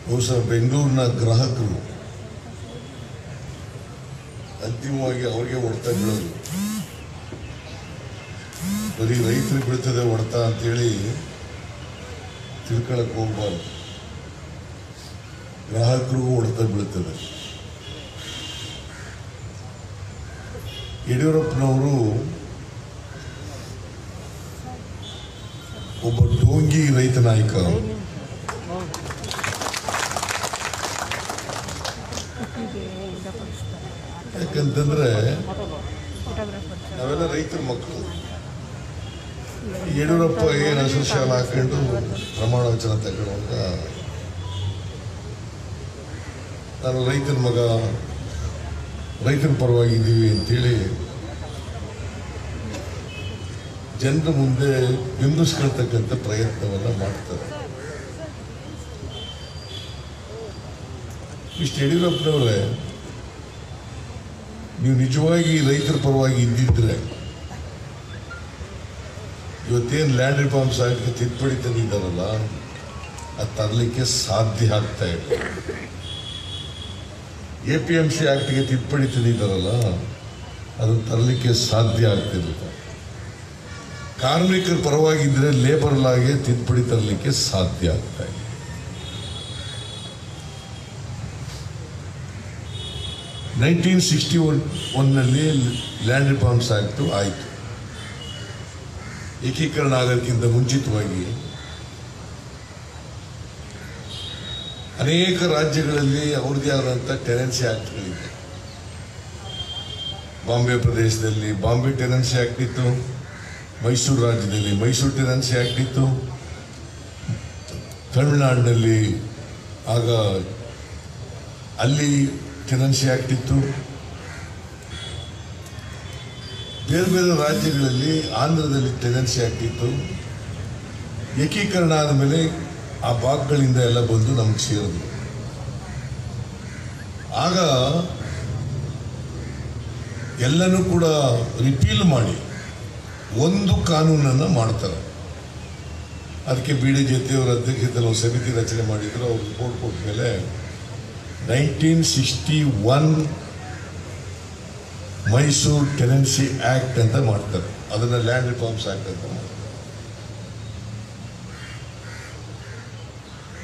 ಬಹುಶಃ ಬೆಂಗಳೂರಿನ ಗ್ರಾಹಕರು ಅಂತಿಮವಾಗಿ ಅವರಿಗೆ ಹೊಡೆತ ಬೀಳೋದು. ಬರೀ ರೈತರಿಗೆ ಬೀಳ್ತದೆ ಹೊಡೆತ ಅಂತೇಳಿ ತಿಳ್ಕೊಳಕ್ಕೆ ಹೋಗ್ಬಾರ್ದು. ಗ್ರಾಹಕರಿಗೂ ಹೊಡೆತ ಬೀಳ್ತದೆ. ಯಡಿಯೂರಪ್ಪನವರು ಒಬ್ಬ ಡೋಂಗಿ ರೈತ ನಾಯಕ. ಯಾಕಂತಂದ್ರೆ ನಾವೆಲ್ಲ ರೈತರ ಮಕ್ಕಳು. ಯಡಿಯೂರಪ್ಪ ಏನು ಹಸಿರು ಶಾಲ ಹಾಕೊಂಡು ಪ್ರಮಾಣ ವಚನ ತಗೊಳ್ಳುವಾಗ ನಾನು ರೈತರ ಮಗ, ರೈತರ ಪರವಾಗಿದ್ದೀವಿ ಅಂತೇಳಿ ಜನರ ಮುಂದೆ ಬಿಂಬಿಸ್ಕೊಳ್ತಕ್ಕಂಥ ಪ್ರಯತ್ನವನ್ನ ಮಾಡ್ತಾರೆ. ಇಷ್ಟು ಯಡಿಯೂರಪ್ಪನವರೇ, ನೀವು ನಿಜವಾಗಿ ರೈತರ ಪರವಾಗಿ ಇದ್ದಿದ್ರೆ ಇವತ್ತೇನು ಲ್ಯಾಂಡ್ ರಿಫಾರ್ಮ್ಸ್ ಆಕ್ಟ್ಗೆ ತಿದ್ದುಪಡಿ ತಂದಿದ್ದಾರಲ್ಲ, ಅದು ತರಲಿಕ್ಕೆ ಸಾಧ್ಯ ಆಗ್ತಾ ಇಲ್ಲ. APMC ಆಕ್ಟ್ಗೆ ತಿದ್ದುಪಡಿ ತಂದಿದ್ದಾರಲ್ಲ, ಅದು ತರಲಿಕ್ಕೆ ಸಾಧ್ಯ ಆಗ್ತಿಲ್ಲ. ಕಾರ್ಮಿಕರ ಪರವಾಗಿದ್ದರೆ ಲೇಬರ್ ಲಾಗೆ ತಿದ್ದುಪಡಿ ತರಲಿಕ್ಕೆ ಸಾಧ್ಯ ಆಗ್ತಾ ಇದೆ. ನಲ್ಲಿ ಲ್ಯಾಂಡ್ ರಿಫಾರ್ಮ್ಸ್ ಆಕ್ಟ್ ಆಯಿತು. ಏಕೀಕರಣ ಆಗೋದಕ್ಕಿಂತ ಮುಂಚಿತವಾಗಿ ಅನೇಕ ರಾಜ್ಯಗಳಲ್ಲಿ ಅವ್ರದ್ದೇ ಆದಂಥ ಟೆನೆನ್ಸಿ ಆಕ್ಟ್ಗಳಿದೆ. ಬಾಂಬೆ ಪ್ರದೇಶದಲ್ಲಿ ಬಾಂಬೆ ಟೆನೆನ್ಸಿ ಆಕ್ಟ್ ಇತ್ತು, ಮೈಸೂರು ರಾಜ್ಯದಲ್ಲಿ ಮೈಸೂರು ಟೆನೆನ್ಸಿ ಆಕ್ಟ್ ಇತ್ತು, ತಮಿಳುನಾಡಿನಲ್ಲಿ ಆಗ ಅಲ್ಲಿ ಟೆನೆನ್ಸಿ ಆಕ್ಟ್ ಇತ್ತು. ಬೇರೆ ಬೇರೆ ರಾಜ್ಯಗಳಲ್ಲಿ, ಆಂಧ್ರದಲ್ಲಿ ಟೆನೆನ್ಸಿ ಆಕ್ಟ್ ಇತ್ತು. ಏಕೀಕರಣ ಆದ ಮೇಲೆ ಆ ಭಾಗಗಳಿಂದ ಎಲ್ಲ ಬಂದು ನಮಗೆ ಸೇರಿದ್ರು. ಆಗ ಎಲ್ಲನೂ ಕೂಡ ರಿಪೀಲ್ ಮಾಡಿ ಒಂದು ಕಾನೂನನ್ನು ಮಾಡ್ತಾರೆ. ಅದಕ್ಕೆ BD ಜೊತೆಯವರ ಅಧ್ಯಕ್ಷತೆಯಲ್ಲಿ ಒಂದು ಸಮಿತಿ ರಚನೆ ಮಾಡಿದ್ರು. ಅವ್ರು ರಿಪೋರ್ಟ್ ಕೊಟ್ಟ ಮೇಲೆ 1961 ಮೈಸೂರು ಟೆನೆನ್ಸಿ ಆಕ್ಟ್ ಅಂತ ಮಾಡ್ತಾರೆ. ಅದನ್ನ ಲ್ಯಾಂಡ್ ರಿಫಾರ್ಮ್ಸ್ ಆಕ್ಟ್ ಅಂತ ಮಾಡ್ತಾರೆ.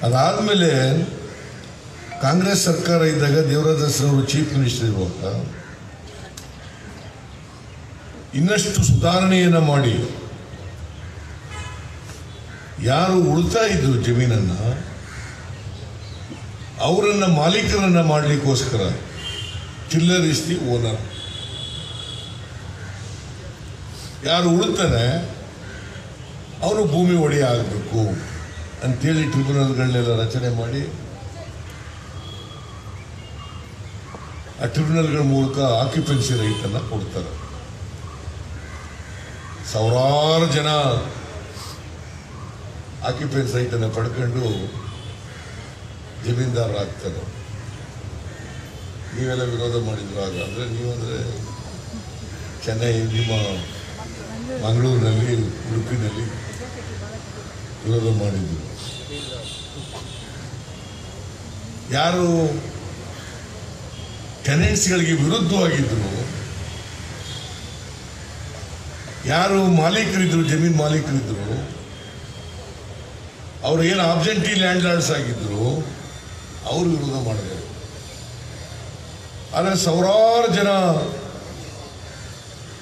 ಅದಾದ್ಮೇಲೆ ಕಾಂಗ್ರೆಸ್ ಸರ್ಕಾರ ಇದ್ದಾಗ ದೇವರಾಜ ಅರಸು ಚೀಫ್ ಮಿನಿಸ್ಟರ್ ಇರುವಾಗ ಇನ್ನಷ್ಟು ಸುಧಾರಣೆಯನ್ನ ಮಾಡಿ ಯಾರು ಉಳ್ತಾ ಇದ್ರು ಜಮೀನನ್ನ ಅವರನ್ನ ಮಾಲೀಕರನ್ನ ಮಾಡಲಿಕ್ಕೋಸ್ಕರ ಟಿಲ್ಲರ್ ಇಸ್ ದಿ ಓನರ್, ಯಾರು ಉಳ್ತಾನೆ ಅವನು ಭೂಮಿ ಒಡೆಯ ಆಗಬೇಕು ಅಂತೇಳಿ ಟ್ರಿಬ್ಯುನಲ್ಗಳನ್ನೆಲ್ಲ ರಚನೆ ಮಾಡಿ ಆ ಟ್ರಿಬ್ಯುನಲ್ಗಳ ಮೂಲಕ ಆಕ್ಯುಪೆನ್ಸಿ ರೈಟ್ ಅನ್ನ ಕೊಡ್ತಾರೆ. ಸಾವಿರಾರು ಜನ ಆಕ್ಯುಪೆನ್ಸಿ ರೈಟ್ ಅನ್ನ ಪಡ್ಕೊಂಡು ಜಮೀನ್ದಾರರಾಗ್ತಾರೆ. ನೀವೆಲ್ಲ ವಿರೋಧ ಮಾಡಿದ್ರು ಆಗ. ಅಂದ್ರೆ ನೀವಂದ್ರೆ ಚೆನ್ನೈ, ನಿಮ್ಮ ಮಂಗಳೂರಿನಲ್ಲಿ, ಉಡುಪಿನಲ್ಲಿ ವಿರೋಧ ಮಾಡಿದ್ರು. ಯಾರು ಟೆನೆಂಟ್ಸ್ಗಳಿಗೆ ವಿರುದ್ಧವಾಗಿದ್ರು, ಯಾರು ಮಾಲೀಕರಿದ್ರು, ಜಮೀನ್ ಮಾಲೀಕರಿದ್ರು, ಅವ್ರು ಏನು ಆಬ್ಜೆಂಟಿ ಲ್ಯಾಂಡ್ ಲಾರ್ಡ್ಸ್ ಆಗಿದ್ರು, ಅವರು ವಿರೋಧ ಮಾಡಿದ್ರು. ಆದರೆ ಸಾವಿರಾರು ಜನ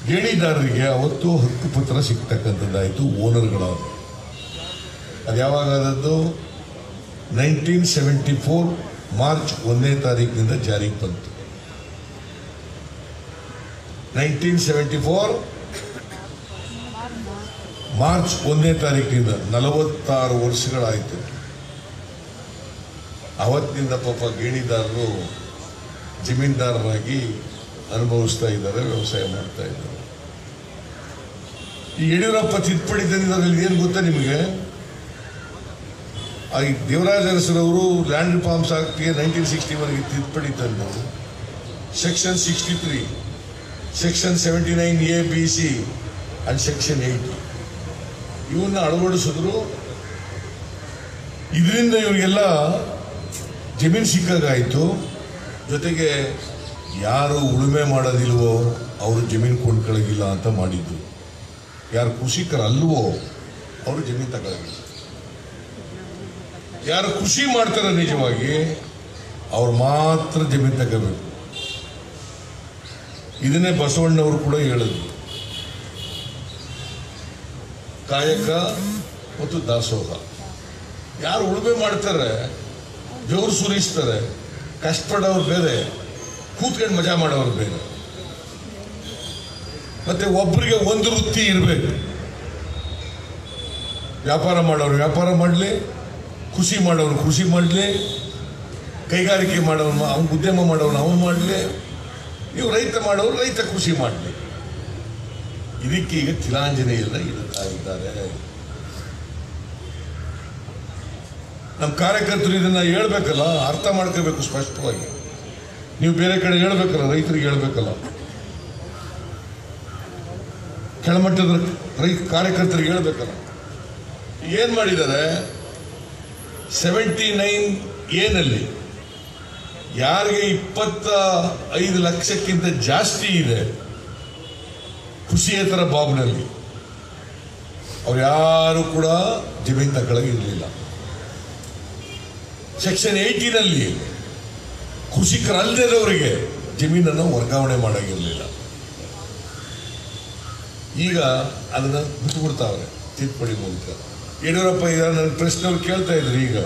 ಗೇಣಿದಾರರಿಗೆ ಅವತ್ತು ಹಕ್ಕುಪತ್ರ ಸಿಗ್ತಕ್ಕಂಥದ್ದಾಯಿತು, ಓನರ್ಗಳಾದ. ಅದು ಯಾವಾಗಾದದ್ದು 1974 ಮಾರ್ಚ್ 1ನೇ ತಾರೀಕಿನಿಂದ ಜಾರಿಗೆ ಬಂತು. 1974 ಮಾರ್ಚ್ 1ನೇ ತಾರೀಕಿನಿಂದ 46 ವರ್ಷಗಳಾಯಿತು. ಅವತ್ತಿನಿಂದ ಪಾಪ ಗೇಣಿದಾರರು ಜಮೀನ್ದಾರರಾಗಿ ಅನುಭವಿಸ್ತಾ ಇದ್ದಾರೆ, ವ್ಯವಸಾಯ ಮಾಡ್ತಾ ಇದ್ದಾರೆ. ಈ ಯಡಿಯೂರಪ್ಪ ತಿದ್ದುಪಡಿ ತಂದಿದ್ದಾರೆ. ಏನು ಗೊತ್ತಾ ನಿಮಗೆ? ದೇವರಾಜ ಅರಸರವರು ಲ್ಯಾಂಡ್ ರಿಫಾರ್ಮ್ಸ್ ಆಕ್ಟ್ಗೆ 1961ಗೆ ತಿದ್ದುಪಡಿ ತಂದು section 63, section 79A, BC and section 8 ಇವನ್ನ ಅಳವಡಿಸಿದ್ರು. ಇದರಿಂದ ಇವರಿಗೆಲ್ಲ ಜಮೀನು ಸಿಕ್ಕಾಗಾಯಿತು. ಜೊತೆಗೆ ಯಾರು ಉಳುಮೆ ಮಾಡೋದಿಲ್ವೋ ಅವರು ಜಮೀನು ಕೊಂಡ್ಕೊಳ್ಳೋಗಿಲ್ಲ ಅಂತ ಮಾಡಿದ್ದು. ಯಾರು ಕೃಷಿಕರಲ್ವೋ ಅವರು ಜಮೀನು ತಗೊಳ್ಳೋದಿಲ್ಲ. ಯಾರು ಕೃಷಿ ಮಾಡ್ತಾರೆ ನಿಜವಾಗಿ ಅವ್ರು ಮಾತ್ರ ಜಮೀನು ತಗೋಬೇಕು. ಇದನ್ನೇ ಬಸವಣ್ಣವರು ಕೂಡ ಹೇಳಿದ್ರು. ಕಾಯಕ ಮತ್ತು ದಾಸೋಹ. ಯಾರು ಉಳುಮೆ ಮಾಡ್ತಾರೆ, ಬೆವರು ಸುರಿಸ್ತಾರೆ, ಕಷ್ಟಪಡೋರು ಬೇರೆ, ಕೂತ್ಕೊಂಡು ಮಜಾ ಮಾಡೋರು ಬೇರೆ. ಮತ್ತೆ ಒಬ್ಬರಿಗೆ ಒಂದು ವೃತ್ತಿ ಇರಬೇಕು. ವ್ಯಾಪಾರ ಮಾಡೋರು ವ್ಯಾಪಾರ ಮಾಡಲಿ, ಕೃಷಿ ಮಾಡೋರು ಕೃಷಿ ಮಾಡಲಿ, ಕೈಗಾರಿಕೆ ಮಾಡೋನು ಅವ್ನು ಉದ್ಯಮ ಮಾಡೋನು ಅವನು ಮಾಡಲಿ, ನೀವು ರೈತ ಮಾಡೋರು ರೈತ ಕೃಷಿ ಮಾಡಲಿ. ಇದಕ್ಕೆ ಈಗ ತಿಲಾಂಜನೆಯೆಲ್ಲ ಇಡುತ್ತಾ ಇದ್ದಾರೆ. ನಮ್ಮ ಕಾರ್ಯಕರ್ತರು ಇದನ್ನ ಹೇಳ್ಬೇಕಲ್ಲ, ಅರ್ಥ ಮಾಡ್ಕೋಬೇಕು ಸ್ಪಷ್ಟವಾಗಿ. ನೀವು ಬೇರೆ ಕಡೆ ಹೇಳ್ಬೇಕಲ್ಲ, ರೈತರಿಗೆ ಹೇಳ್ಬೇಕಲ್ಲ, ಕೆಳಮಟ್ಟದ ರೈತ ಕಾರ್ಯಕರ್ತರಿಗೆ ಹೇಳ್ಬೇಕಲ್ಲ. ಏನ್ ಮಾಡಿದ್ದಾರೆ? 79A ಯಾರಿಗೆ 25 ಲಕ್ಷಕ್ಕಿಂತ ಜಾಸ್ತಿ ಇದೆ ಕೃಷಿಯೇತರ ಬಾಬ್ನಲ್ಲಿ, ಅವ್ರು ಯಾರು ಕೂಡ ಜಮೀನು ತಗೊಳ್ಳೋಗಿರಲಿಲ್ಲ. ಸೆಕ್ಷನ್ 80 ಕೃಷಿಕರಲ್ಲದವರಿಗೆ ಜಮೀನನ್ನು ವರ್ಗಾವಣೆ ಮಾಡೋಂಗಿರಲಿಲ್ಲ. ಈಗ ಅದನ್ನ ಬಿಟ್ಟುಬಿಡ್ತಾವ್ರೆ ತಿದ್ದುಪಡಿ ಮೂಲಕ. ಯಡಿಯೂರಪ್ಪ ಈಗ ನನ್ನ ಪ್ರಶ್ನೆಯವ್ರು ಕೇಳ್ತಾ ಇದ್ರು. ಈಗ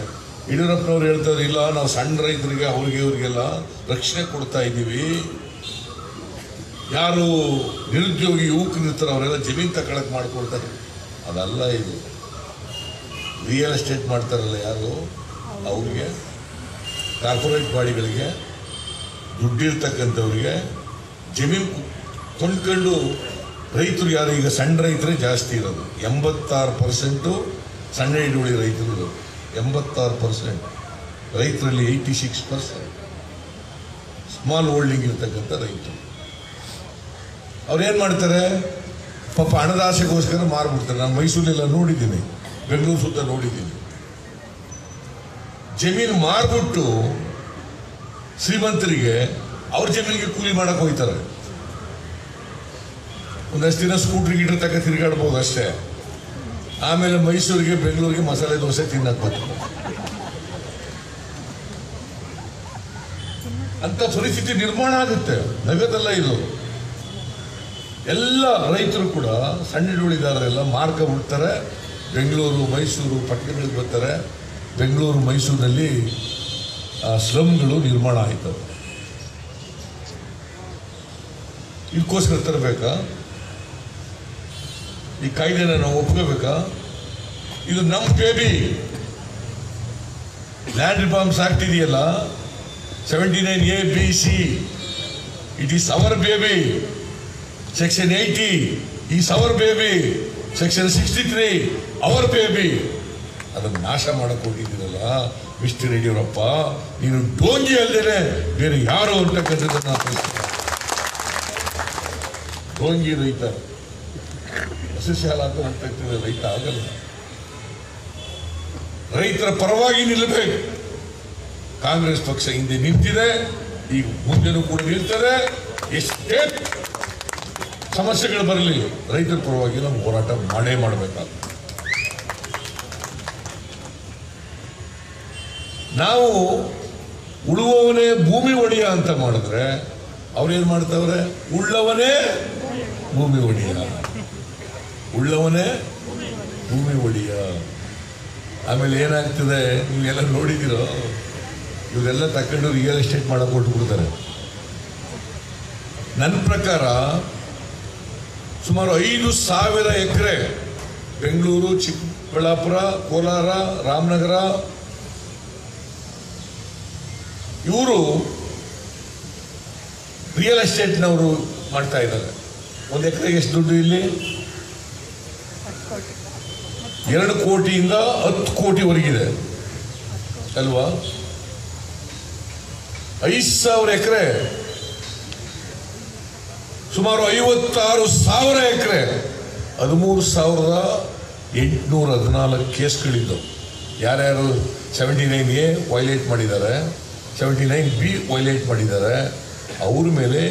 ಯಡಿಯೂರಪ್ಪನವ್ರು ಹೇಳ್ತಾರೆ, ಇಲ್ಲ ನಾವು ಸಣ್ಣ ರೈತರಿಗೆ ಅವ್ರಿಗೆ ಇವ್ರಿಗೆಲ್ಲ ರಕ್ಷಣೆ ಕೊಡ್ತಾ ಇದ್ದೀವಿ, ಯಾರು ನಿರುದ್ಯೋಗಿ ಯುವಕರಿರ್ತಾರೆ ಅವರೆಲ್ಲ ಜಮೀನು ತಗೊಳಕ್ ಮಾಡ್ಕೊಳ್ತಾರೆ. ಅದಲ್ಲ, ಇದು ರಿಯಲ್ ಎಸ್ಟೇಟ್ ಮಾಡ್ತಾರಲ್ಲ ಯಾರು, ಅವ್ರಿಗೆ, ಕಾರ್ಪೊರೇಟ್ ಬಾಡಿಗಳಿಗೆ, ದುಡ್ಡಿರ್ತಕ್ಕಂಥವ್ರಿಗೆ ಜಮೀನು ಕೊಂಡ್ಕೊಂಡು ರೈತರು ಯಾರು ಈಗ ಸಣ್ಣ ರೈತರೇ ಜಾಸ್ತಿ ಇರೋದು. 86% ಸಣ್ಣ ಹಿಡುವಳಿ ರೈತರು ಇರೋದು. 86% ರೈತರಲ್ಲಿ 86% ಸ್ಮಾಲ್ ಹೋಲ್ಡಿಂಗ್ ಇರ್ತಕ್ಕಂಥ ರೈತರು. ಅವ್ರೇನ್ ಮಾಡ್ತಾರೆ? ಪಾಪ ಹಣದಾಸೆಗೋಸ್ಕರ ಮಾರ್ಬಿಡ್ತಾರೆ. ನಾನು ಮೈಸೂರೆಲ್ಲ ನೋಡಿದ್ದೀನಿ, ಬೆಂಗಳೂರು ಸುತ್ತ ನೋಡಿದ್ದೀನಿ. ಜಮೀನು ಮಾರ್ಬಿಟ್ಟು ಶ್ರೀಮಂತರಿಗೆ ಅವ್ರ ಜಮೀನಿಗೆ ಕೂಲಿ ಮಾಡಕ್ ಹೋಗ್ತಾರೆ. ಒಂದಷ್ಟು ದಿನ ಸ್ಕೂಟ್ರಿ ಗೀಟ್ರ್ ತಕ್ಕ ತಿರುಗಾಡ್ಬೋದು ಅಷ್ಟೇ. ಆಮೇಲೆ ಮೈಸೂರಿಗೆ ಬೆಂಗಳೂರಿಗೆ ಮಸಾಲೆ ದೋಸೆ ತಿನ್ನಕ್ ಬರ್ತಾರೆ. ಅಂತ ಪರಿಸ್ಥಿತಿ ನಿರ್ಮಾಣ ಆಗುತ್ತೆ. ನಗದಲ್ಲ ಇದು. ಎಲ್ಲ ರೈತರು ಕೂಡ ಸಣ್ಣ ಹಿಡುವಳಿದಾರರೆಲ್ಲ ಮಾರ್ಕ ಬಿಡ್ತಾರೆ. ಬೆಂಗಳೂರು ಮೈಸೂರು ಪಟ್ಟಣಗಳಿಗೆ ಬರ್ತಾರೆ. ಬೆಂಗಳೂರು ಮೈಸೂರಿನಲ್ಲಿ ಸ್ಲಮ್ಗಳು ನಿರ್ಮಾಣ ಆಯ್ತವೆ. ಇದಕ್ಕೋಸ್ಕರ ತರಬೇಕಾ? ಈ ಕಾಯ್ದೆನ ನಾವು ಒಪ್ಕೋಬೇಕಾ? ಇದು ನಮ್ಮ ಬೇಬಿ. ಲ್ಯಾಂಡ್ ರಿಫಾರ್ಮ್ಸ್ ಆಕ್ಟ್ ಇದೆಯಲ್ಲ, 79A-B-C, it is our baby. Section 80 is our baby. Section 63 our baby. ಅದನ್ನು ನಾಶ ಮಾಡಕ್ ಹೋಗಿದ್ದೀರಲ್ಲ ಮಿಸ್ಟರ್ ಯಡಿಯೂರಪ್ಪ, ನೀನು ಡೋಂಗಿ ಅಲ್ಲದೇನೆ ಬೇರೆ ಯಾರು ಅಂತಕ್ಕಂಥದ್ದನ್ನ ಡೋಂಗಿ ರೈತ ಸಸ್ಯಾಲ ಅಂತ ಹೋಗ್ತಾ ಇರ್ತದೆ. ರೈತ ಆಗಲ್ಲ. ರೈತರ ಪರವಾಗಿ ನಿಲ್ಲಬೇಕು. ಕಾಂಗ್ರೆಸ್ ಪಕ್ಷ ಹಿಂದೆ ನಿಂತಿದೆ, ಈಗ ಮುಂದೆನೂ ಕೂಡ ನಿಲ್ತದೆ. ಎಷ್ಟೇ ಸಮಸ್ಯೆಗಳು ಬರಲಿ, ರೈತರ ಪರವಾಗಿ ನಾವು ಹೋರಾಟ ಮಾಡೇ ಮಾಡಬೇಕಾಗ್ತದೆ. ನಾವು ಉಳುವವನೇ ಭೂಮಿ ಒಡೆಯ ಅಂತ ಮಾಡಿದ್ರೆ ಅವ್ರೇನ್ ಮಾಡ್ತಾವ್ರೆ? ಉಳ್ಳವನೇ ಭೂಮಿ ಒಡೆಯ, ಉಳ್ಳವನೇ ಭೂಮಿ ಒಡೆಯ. ಆಮೇಲೆ ಏನಾಗ್ತದೆ ನೀವೆಲ್ಲ ನೋಡಿದಿರೋ, ಇವರೆಲ್ಲ ತಕೊಂಡು ರಿಯಲ್ ಎಸ್ಟೇಟ್ ಮಾಡಕ್ಕೆ ಕೊಟ್ಬಿಡ್ತಾರೆ. ನನ್ನ ಪ್ರಕಾರ ಸುಮಾರು 5,000 ಎಕರೆ ಬೆಂಗಳೂರು, ಚಿಕ್ಕಬಳ್ಳಾಪುರ, ಕೋಲಾರ, ರಾಮನಗರ, ಇವರು ರಿಯಲ್ ಎಸ್ಟೇಟ್ನವರು ಮಾಡ್ತಾ ಇದ್ದಾರೆ. 1 ಎಕರೆಗೆ ಎಷ್ಟು ದುಡ್ಡು? ಇಲ್ಲಿ 2 ಕೋಟಿಯಿಂದ 10 ಕೋಟಿವರೆಗಿದೆ ಅಲ್ವಾ? 5,000 ಎಕರೆ, ಸುಮಾರು 56,000 ಎಕರೆ, 13,814 ಕೇಸ್ಗಳಿದ್ದವು. ಯಾರ್ಯಾರು 79A ವೈಲೇಟ್ ಮಾಡಿದ್ದಾರೆ 79B ವೈಲೇಟ್ ಮಾಡಿದ್ದಾರೆ. ಅವ್ರ ಮೇಲೆ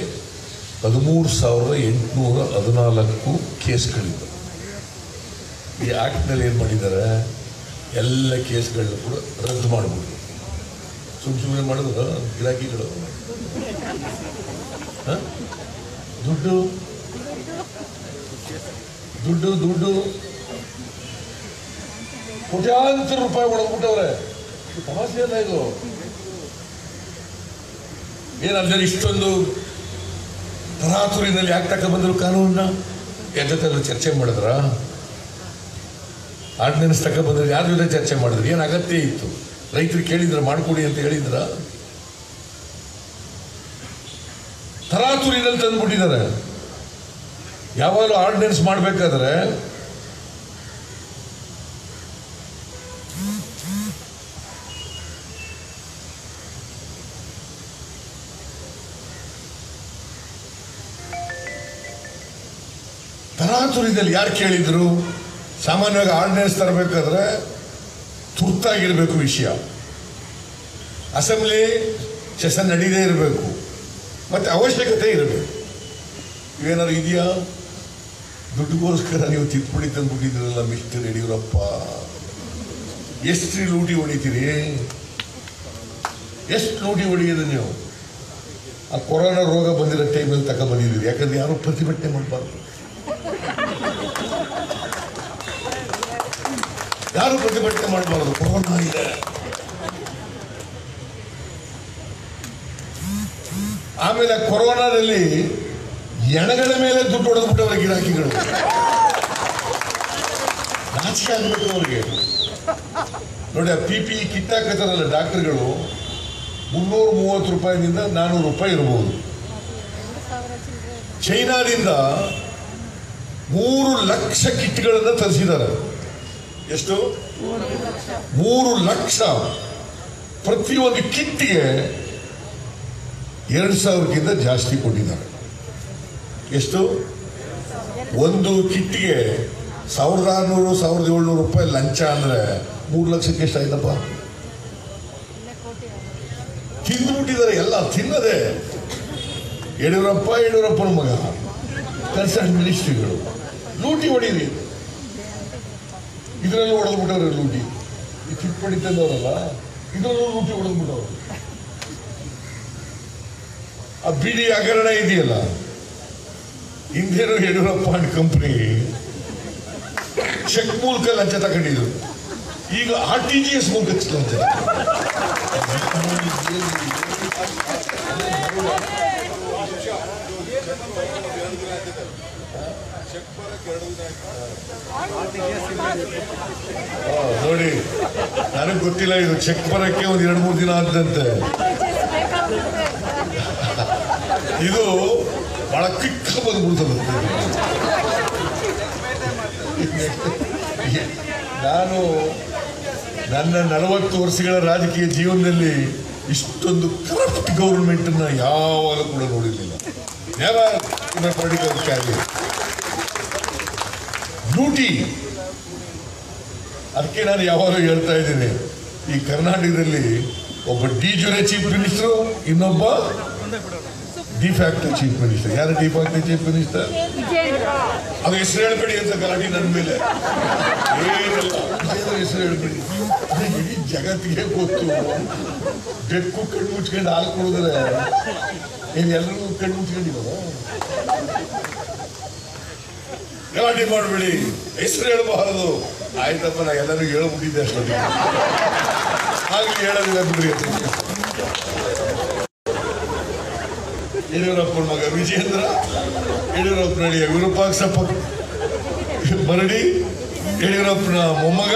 13,814 ಕೇಸ್ಗಳಿವೆ. ಈ ಆ್ಯಕ್ಟ್ನಲ್ಲಿ ಏನು ಮಾಡಿದ್ದಾರೆ, ಎಲ್ಲ ಕೇಸ್ಗಳನ್ನ ಕೂಡ ರದ್ದು ಮಾಡ್ಬೋದು. ಸುಮ್ಮನೆ ಮಾಡಿದ್ರು ಗಿರಾಕಿಗಳು ದುಡ್ಡು ದುಡ್ಡು ದುಡ್ಡು ಕೋಟ್ಯಾಂತರ ರೂಪಾಯಿ ಒಳಗ್ಬಿಟ್ಟವ್ರೆ. ಸಮಸ್ಯೆ ಇಲ್ಲ ಇದು. ಏನಂದ್ರೆ ಇಷ್ಟೊಂದು ತರಾತುರಿನಲ್ಲಿ ಯಾಕೆ ತಕ್ಕ ಬಂದರು ಕಾನೂನನ್ನ? ಎದ್ರ ಚರ್ಚೆ ಮಾಡಿದ್ರ? ಆರ್ಡಿನೆನ್ಸ್ ತಕ್ಕ ಬಂದ್ರೆ ಯಾರ ಜೊತೆ ಚರ್ಚೆ ಮಾಡಿದ್ರು? ಏನು ಅಗತ್ಯ ಇತ್ತು? ರೈತರು ಕೇಳಿದ್ರ ಮಾಡ್ಕೊಡಿ ಅಂತ ಹೇಳಿದ್ರ? ತರಾತುರಿನಲ್ಲಿ ತಂದ್ಬಿಟ್ಟಿದ್ದಾರೆ. ಯಾವಾಗಲೂ ಆರ್ಡಿನೆನ್ಸ್ ಮಾಡಬೇಕಾದ್ರೆ ತರಾತುರಿದಲ್ಲಿ ಯಾರು ಕೇಳಿದ್ರು? ಸಾಮಾನ್ಯವಾಗಿ ಆರ್ಡಿನೆನ್ಸ್ ತರಬೇಕಾದ್ರೆ ತುರ್ತಾಗಿರ್ಬೇಕು ವಿಷಯ, ಅಸೆಂಬ್ಲಿ ಸೆಷನ್ ನಡೀದೇ ಇರಬೇಕು, ಮತ್ತೆ ಅವಶ್ಯಕತೆ ಇರಬೇಕು. ಇವೇನಾದ್ರು ಇದೆಯಾ? ದುಡ್ಡುಗೋಸ್ಕರ ನೀವು ತಿದ್ದುಪಡಿ ತಂದ್ಬಿಟ್ಟಿದ್ರಲ್ಲ ಮಿಸ್ಟರ್ ಯಡಿಯೂರಪ್ಪ. ಎಷ್ಟು ಲೂಟಿ ಹೊಡಿತೀರಿ? ಎಷ್ಟು ಲೂಟಿ ಹೊಡೆಯೋದು ನೀವು? ಆ ಕೊರೋನಾ ರೋಗ ಬಂದಿರೋ ಟೈಮಲ್ಲಿ ತಕ ಬಂದಿದ್ದೀರಿ. ಯಾಕಂದ್ರೆ ಯಾರು ಪ್ರತಿಭಟನೆ ಮಾಡಬಾರ್ದು, ಯಾರು ಪ್ರತಿಭಟನೆ ಮಾಡಬಾರ್ದು. ಕೊರೋನಾ ಇದೆ. ಆಮೇಲೆ ಕೊರೋನಾದಲ್ಲಿ ಎಣಗಳ ಮೇಲೆ ದುಡ್ಡು ಹೊಡೆದ್ಬಿಟ್ಟವ್ರೆ ಗಿರಾಕಿಗಳು. ನಾಚಿಕೆ ಆಗ್ಬೇಕು ಅವ್ರಿಗೆ. ನೋಡಿ, ಆ PPE ಕಿಟ್ ಹಾಕತ್ತಾರಲ್ಲ ಡಾಕ್ಟರ್ಗಳು, 330 ರೂಪಾಯಿನಿಂದ 400 ರೂಪಾಯಿ ಇರಬಹುದು. ಚೈನಾದಿಂದ 3 ಲಕ್ಷ ಕಿಟ್ಗಳನ್ನು ತರಿಸಿದ್ದಾರೆ. ಎಷ್ಟು? 3 ಲಕ್ಷ. ಪ್ರತಿಯೊಂದು ಕಿಟ್ಗೆ 2,000ಕ್ಕಿಂತ ಜಾಸ್ತಿ ಕೊಟ್ಟಿದ್ದಾರೆ. ಎಷ್ಟು? ಒಂದು ಕಿಟ್ಗೆ 1,600 1,700 ರೂಪಾಯಿ ಲಂಚ ಅಂದ್ರೆ 3 ಲಕ್ಷಕ್ಕೆ ಎಷ್ಟಾಯ್ತಪ್ಪ? ತಿಂದುಬಿಟ್ಟಿದ್ದಾರೆ ಎಲ್ಲ. ತಿನ್ನದೆ ಯಡಿಯೂರಪ್ಪನ ಮಗ ಕನ್ಸರ್ನ್ ಮಿನಿಸ್ಟ್ರಿಗಳು ಲೂಟಿ ಹೊಡೀರಿ. ಇದರಲ್ಲೂ ಹೊಡೆದ್ಬಿಟ್ಟವ್ರೆ ಲೂಟಿ. ಈ ತಿದ್ದುಪಡಿ ತಂದವರಲ್ಲ, ಇದರಲ್ಲೂ ಲೂಟಿ ಹೊಡೆದ್ಬಿಟ್ಟವ್ರು. ಆ ಬಿಡಿ ಹಗರಣ ಇದೆಯಲ್ಲ, ಹಿಂದೇನು ಯಡಿಯೂರಪ್ಪ ಅಂಡ್ ಕಂಪನಿ ಚೆಕ್ ಮೂಲಕ ಲಂಚ ತಗೊಂಡಿದ್ರು. ಈಗ RTGS ಮೂಲಕ ಲಂಚ. ನೋಡಿ, ನನಗೆ ಗೊತ್ತಿಲ್ಲ ಇದು. ಚೆಕ್ ಬರಕ್ಕೆ ಒಂದು 2-3 ದಿನ ಆದಂತೆ. ಇದು ಬಹಳ ಕ್ವಿಕ್ ಬಂದ್ಬಿಡ್ತದೆ. ನಾನು ನನ್ನ 40 ವರ್ಷಗಳ ರಾಜಕೀಯ ಜೀವನದಲ್ಲಿ ಇಷ್ಟೊಂದು ಕರಪ್ಟ್ ಗೌರ್ಮೆಂಟ್ ಅನ್ನ ಯಾವಾಗಲೂ ಕೂಡ ನೋಡಿರಲಿಲ್ಲ. ಪೊಲಿಟಿಕಲ್ ಕ್ಯಾರಿಯರ್ ಲೂಟಿ. ಅದಕ್ಕೆ ನಾನು ಯಾವಾಗಲೂ ಹೇಳ್ತಾ ಇದ್ದೀನಿ, ಈ ಕರ್ನಾಟಕದಲ್ಲಿ ಒಬ್ಬ ಡಿ-ಜುರೆ ಚೀಫ್ ಮಿನಿಸ್ಟರ್, ಇನ್ನೊಬ್ಬ ಡಿಫ್ಯಾಕ್ಟೋ ಚೀಫ್ ಮಿನಿಸ್ಟರ್. ಯಾರು ಡಿಫ್ಯಾಕ್ಟೋ ಚೀಫ್ ಮಿನಿಸ್ಟರ್? ಅದು ಹೆಸರು ಹೇಳ್ಬೇಡಿ ಅಂತ ಗಲಾಟೆ ನನ್ನ ಮೇಲೆ. ಏನಿಲ್ಲ, ಹೆಸರು ಹೇಳ್ಬೇಡಿ. ಇಡೀ ಜಗತ್ತಿಗೆ ಗೊತ್ತು. ಬೆಕ್ಕು ಕಣ್ಣು ಮುಚ್ಕೊಂಡು ಹಾಲು ಕೊಡಿದ್ರೆ ಎಲ್ಲರೂ ಕಣ್ಣು ಮುಚ್ಕೊಂಡಿರೋ. ಗಲಾಟೆ ಮಾಡಬೇಡಿ, ಹೆಸರು ಹೇಳಬಾರದು. ಆಯ್ತಪ್ಪ, ನಾ ಎಲ್ಲರೂ ಹೇಳ್ಬಿಟ್ಟಿದ್ದೆ ಅಷ್ಟೊಂದು. ಹಾಗೆ ಹೇಳೋದಿಲ್ಲ ಬಿಡ್ರಿ. ಯಡಿಯೂರಪ್ಪನ ಮಗ ವಿಜೇಂದ್ರ, ಯಡಿಯೂರಪ್ಪನ ವಿರೂಪಾಕ್ಷಪ್ಪ ಮರಡಿ, ಯಡಿಯೂರಪ್ಪನ ಮೊಮ್ಮಗ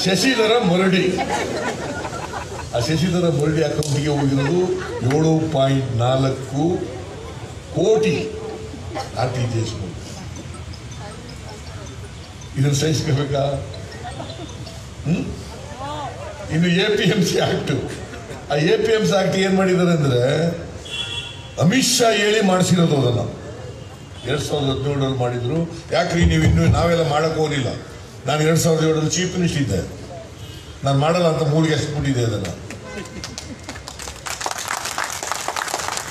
ಶಶಿಧರ ಮರಡಿ. ಆ ಶಶಿಧರ ಮರಡಿ ಅಕೌಂಟಿಗೆ ಹೋಗಿರೋದು 7.4 ಕೋಟಿ RTGS. ಇದನ್ನು ಸಹಿಸ್ಕೋಬೇಕಾ? ಇನ್ನು APMC ಆಕ್ಟ್. ಆ APMC ಆಕ್ಟ್ ಏನ್ ಮಾಡಿದ್ದಾರೆ ಅಂದ್ರೆ, ಅಮಿತ್ ಶಾ ಹೇಳಿ ಮಾಡಿಸಿರೋದು. ಅದನ್ನ 2017 ಮಾಡಿದ್ರು. ಯಾಕ್ರಿ ನೀವು ಇನ್ನೂ ನಾವೆಲ್ಲ ಮಾಡಕ್ ಹೋಗಿಲ್ಲ. ನಾನು 2007 ಚೀಫ್ ಮಿನಿಸ್ಟರ್ ಇದ್ದೆ. ನಾನು ಮಾಡಲ್ಲ ಅಂತ ಮೂಳಿಗೆ ಎಸ್ಬಿಟ್ಟಿದೆ ಅದನ್ನು.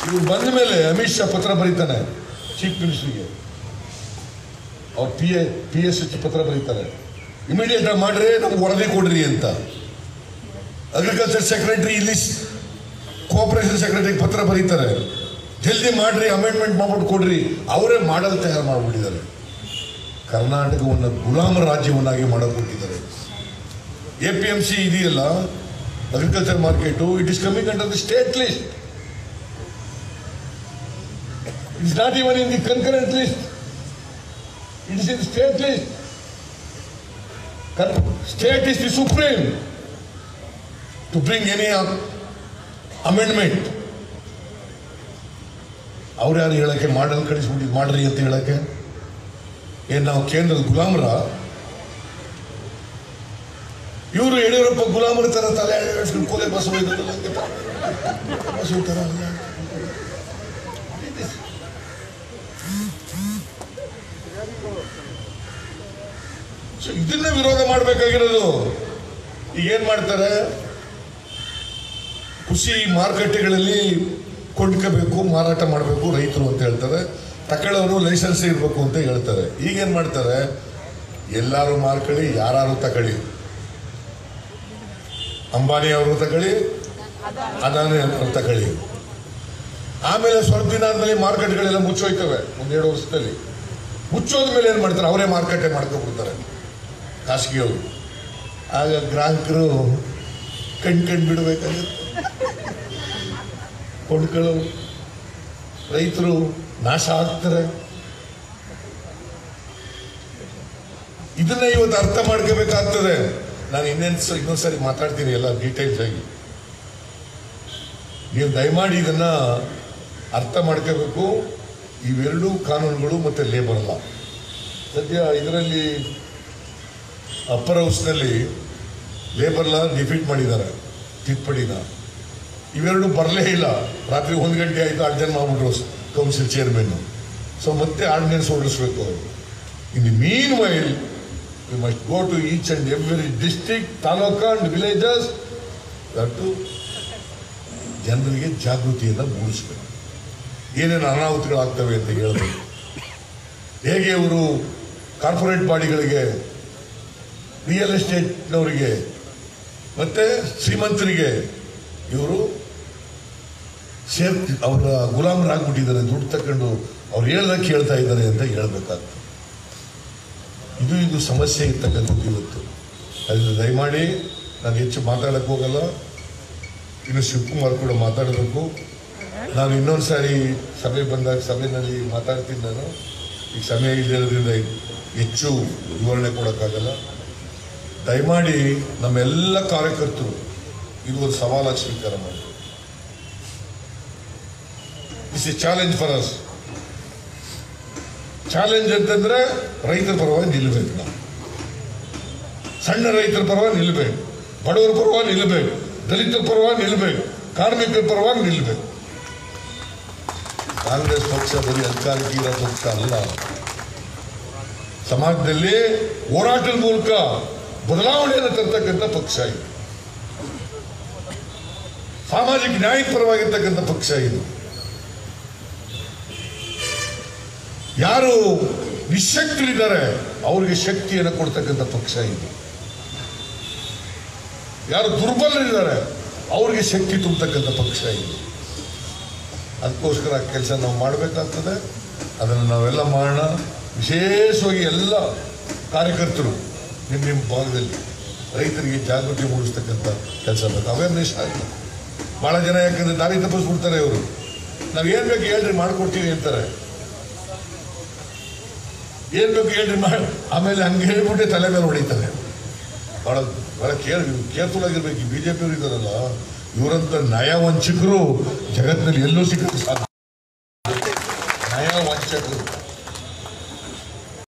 ಇವ್ರು ಬಂದ ಮೇಲೆ ಅಮಿತ್ ಶಾ ಪತ್ರ ಬರೀತಾನೆ ಚೀಫ್ ಮಿನಿಸ್ಟರ್ಗೆ, ಅವ್ರು PS ಪತ್ರ ಬರೀತಾರೆ, ಇಮಿಡಿಯೇಟ್ ಆಗಿ ಮಾಡ್ರಿ, ನಮ್ಗೆ ವರದಿ ಕೊಡ್ರಿ ಅಂತ. ಅಗ್ರಿಕಲ್ಚರ್ ಸೆಕ್ರೆಟರಿ, ಇಲ್ಲಿ ಕೋಆಪರೇಷನ್ ಸೆಕ್ರೆಟರಿಗೆ ಪತ್ರ ಬರೀತಾರೆ, ಜಲ್ದಿ ಮಾಡ್ರಿ, ಅಮೆಂಡ್ಮೆಂಟ್ ಮಾಡ್ಬಿಟ್ಟು ಕೊಡ್ರಿ. ಅವರೇ ಮಾಡಲ್ ತಯಾರು ಮಾಡಿಬಿಟ್ಟಿದ್ದಾರೆ. ಕರ್ನಾಟಕವನ್ನು ಗುಲಾಮ ರಾಜ್ಯವನ್ನಾಗಿ ಮಾಡಿಕೊಟ್ಟಿದ್ದಾರೆ. APMC ಇದೆಯಲ್ಲ, agriculture market, it is coming under the state list. It is not even in the concurrent list. It is in the state list. State is the supreme to bring any amendment. ಅವ್ರು ಯಾರು ಹೇಳಕ್ಕೆ ಮಾಡಲ್ ಕಳಿಸ್ಬಿಟ್ಟು ಮಾಡ್ರಿ ಅಂತ ಹೇಳಕ್ಕೆ? ಏನು ನಾವು ಕೇಂದ್ರದ ಗುಲಾಮರ? ಇವರು ಯಡಿಯೂರಪ್ಪ ಗುಲಾಮರ ತರ ತಲೆ ಕೊಲೆ ಬಸವ ತರ ಇದನ್ನ ವಿರೋಧ ಮಾಡಬೇಕಾಗಿರೋದು. ಈಗೇನ್ ಮಾಡ್ತಾರೆ, ಕೃಷಿ ಮಾರುಕಟ್ಟೆಗಳಲ್ಲಿ ಕೊಂಡ್ಕೋಬೇಕು, ಮಾರಾಟ ಮಾಡಬೇಕು ರೈತರು ಅಂತ ಹೇಳ್ತಾರೆ, ತಕೊಳ್ಳೋರು ಲೈಸೆನ್ಸ್ ಇರಬೇಕು ಅಂತ ಹೇಳ್ತಾರೆ. ಈಗೇನ್ ಮಾಡ್ತಾರೆ, ಎಲ್ಲಾರು ಮಾರ್ಕೊಳ್ಳಿ, ಯಾರು ತಗೊಳ್ಳಿ, ಅಂಬಾನಿ ಅವರು ತಗೊಳ್ಳಿ, ಅದಾನಿ ಅವರು ತಗೊಳ್ಳಿ. ಆಮೇಲೆ ಸ್ವಲ್ಪ ದಿನ ಆದ್ಮೇಲೆ ಮಾರ್ಕೆಟ್ಗಳೆಲ್ಲ ಮುಚ್ಚೋಯ್ತವೆ. 1-2 ವರ್ಷದಲ್ಲಿ ಮುಚ್ಚೋದ ಮೇಲೆ ಏನ್ ಮಾಡ್ತಾರೆ, ಅವರೇ ಮಾರ್ಕೆಟೇ ಮಾಡ್ಕೊಬಿಡ್ತಾರೆ ಖಾಸಗಿಯವರು. ಆಗ ಗ್ರಾಹಕರು ಕಣ್ ಬಿಡಬೇಕಾಗುತ್ತೆ, ಕೊಂಡ್ಕೊಳ್ಳೋರು ರೈತರು ನಾಶ ಆಗ್ತಾರೆ. ಇದನ್ನ ಇವತ್ತು ಅರ್ಥ ಮಾಡ್ಕೋಬೇಕಾಗ್ತದೆ. ನಾನು ಇನ್ನೊಂದ್ಸರಿ ಮಾತಾಡ್ತೀನಿ ಎಲ್ಲ ಡೀಟೇಲ್ಸ್ ಆಗಿ. ನೀವು ದಯಮಾಡಿ ಇದನ್ನ ಅರ್ಥ ಮಾಡ್ಕೋಬೇಕು. ಇವೆರಡೂ ಕಾನೂನುಗಳು ಮತ್ತೆ ಲೇಬರ್ ಲಾ. ಸದ್ಯ ಇದರಲ್ಲಿ ಅಪ್ಪರ್ ಹೌಸ್ನಲ್ಲಿ ಲೇಬರ್ ಲಾ ಡಿಫೀಟ್ ಮಾಡಿದ್ದಾರೆ, ತಿದ್ದುಪಡಿನ. ಇವೆರಡು ಬರಲೇ ಇಲ್ಲ. ರಾತ್ರಿ 1 ಗಂಟೆ ಆಯಿತು, ಅರ್ಜೆಂಟ್ ಮಾಡ್ಬಿಟ್ರು ಕೌನ್ಸಿಲ್ ಚೇರ್ಮನ್. ಸೊ ಮತ್ತೆ ಆರ್ಡಿನೆನ್ಸ್ ಹೊರಡಿಸ್ಬೇಕು ಅವರು. In the meanwhile we must go to each and every district, taluka and villages to ಜನರಿಗೆ ಜಾಗೃತಿಯನ್ನು ಮೂಡಿಸ್ಬೇಕು. ಏನೇನು ಅನಾಹುತಗಳಾಗ್ತವೆ ಅಂತ ಹೇಳಬೇಕು. ಹೇಗೆ ಅವರು ಕಾರ್ಪೊರೇಟ್ ಬಾಡಿಗಳಿಗೆ, ರಿಯಲ್ ಎಸ್ಟೇಟ್ನವರಿಗೆ ಮತ್ತೆ ಶ್ರೀಮಂತರಿಗೆ ಇವರು ಅವರ ಗುಲಾಮರಾಗ್ಬಿಟ್ಟಿದ್ದಾರೆ, ದುಡ್ಡು ತಕೊಂಡು ಅವ್ರು ಹೇಳ್ದಾಗ ಕೇಳ್ತಾ ಇದ್ದಾರೆ ಅಂತ ಹೇಳ್ಬೇಕಾಗ್ತದೆ. ಇದು ಸಮಸ್ಯೆ ಇರ್ತಕ್ಕಂಥದ್ದು ಇವತ್ತು. ಅದರಿಂದ ದಯಮಾಡಿ ನಾನು ಹೆಚ್ಚು ಮಾತಾಡಕ್ಕೆ ಹೋಗಲ್ಲ. ಇನ್ನು ಶಿವಕುಮಾರ್ ಕೂಡ ಮಾತಾಡಬೇಕು. ನಾನು ಇನ್ನೊಂದು ಸಾರಿ ಸಭೆ ಬಂದಾಗ ಸಭೆಯಲ್ಲಿ ಮಾತಾಡ್ತೀನಿ. ನಾನು ಈಗ ಸಮಯ ಇಲ್ಲದಿರೋದ್ರಿಂದ ಹೆಚ್ಚು ವಿವರಣೆ ಕೊಡೋಕ್ಕಾಗಲ್ಲ. ದಯಮಾಡಿ ನಮ್ಮೆಲ್ಲ ಕಾರ್ಯಕರ್ತರು ಇದು ಒಂದು ಸವಾಲಾಗಿ ಸ್ವೀಕಾರ ಮಾಡಿ. It's A challenge for us. Challenge ಅಂತಂದ್ರೆ ರೈತರ ಪರವಾಗಿ ನಿಲ್ಲಬೇಕು. ನಾವು ಸಣ್ಣ ರೈತರ ಪರವಾಗಿ ನಿಲ್ಲಬೇಕು, ಬಡವರ ಪರವಾಗಿ ನಿಲ್ಲಬೇಕು, ದಲಿತರ ಪರವಾಗಿ ನಿಲ್ಲಬೇಕು, ಕಾರ್ಮಿಕರ ಪರವಾಗಿ ನಿಲ್ಲಬೇಕು. ಕಾಂಗ್ರೆಸ್ ಪಕ್ಷ ಬರೀ ಅಧಿಕಾರಕ್ಕೆ ಇರೋ ಪಕ್ಷ ಅಲ್ಲ. ಸಮಾಜದಲ್ಲಿ ಹೋರಾಟದ ಮೂಲಕ ಬದಲಾವಣೆಯನ್ನು ತರ್ತಕ್ಕಂಥ ಪಕ್ಷ ಇದು. ಸಾಮಾಜಿಕ ನ್ಯಾಯದ ಪರವಾಗಿರ್ತಕ್ಕಂಥ ಪಕ್ಷ ಇದು. ಯಾರು ನಿಶಕ್ತರಿದ್ದಾರೆ ಅವರಿಗೆ ಶಕ್ತಿಯನ್ನು ಕೊಡ್ತಕ್ಕಂಥ ಪಕ್ಷ ಇದು. ಯಾರು ದುರ್ಬಲರಿದ್ದಾರೆ ಅವರಿಗೆ ಶಕ್ತಿ ತುಂಬತಕ್ಕಂಥ ಪಕ್ಷ ಇದು. ಅದಕ್ಕೋಸ್ಕರ ಕೆಲಸ ನಾವು ಮಾಡಬೇಕಾಗ್ತದೆ. ಅದನ್ನು ನಾವೆಲ್ಲ ಮಾಡೋಣ. ವಿಶೇಷವಾಗಿ ಎಲ್ಲ ಕಾರ್ಯಕರ್ತರು ನಿಮ್ಮ ಭಾಗದಲ್ಲಿ ರೈತರಿಗೆ ಜಾಗೃತಿ ಮೂಡಿಸ್ತಕ್ಕಂಥ ಕೆಲಸ ಬೇಕು. ಅವೇರ್ನೆಸ್ ಆಗಬೇಕು. ಭಾಳ ಜನ ಯಾಕಂದ್ರೆ ದಾರಿ ತಪ್ಪಿಸ್ಬಿಡ್ತಾರೆ. ಇವರು ನಾವು ಏನು ಬೇಕು ಹೇಳ್ರಿ ಮಾಡ್ಕೊಡ್ತೀವಿ ಅಂತಾರೆ. ಏನು ಬೇಕು ಹೇಳ್ರಿ ಆಮೇಲೆ ಹಂಗೆ ಹೇಳ್ಬಿಟ್ಟೆ ತಲೆ ಮೇಲೆ ಹೊಡಿತಾರೆ. ಭಾಳ ಭಾಳ ಕೇರ್ಫುಲ್ ಆಗಿರ್ಬೇಕು. ಈ BJP ಅವರು ಇದ್ದಾರಲ್ಲ, ಇವರಂತ ನಯ ವಂಚಕರು ಜಗತ್ತಿನಲ್ಲಿ ಎಲ್ಲೂ ಸಿಕ್ಕಕ್ಕೆ ಸಾಧ್ಯ. ನಯ ವಂಚಕರು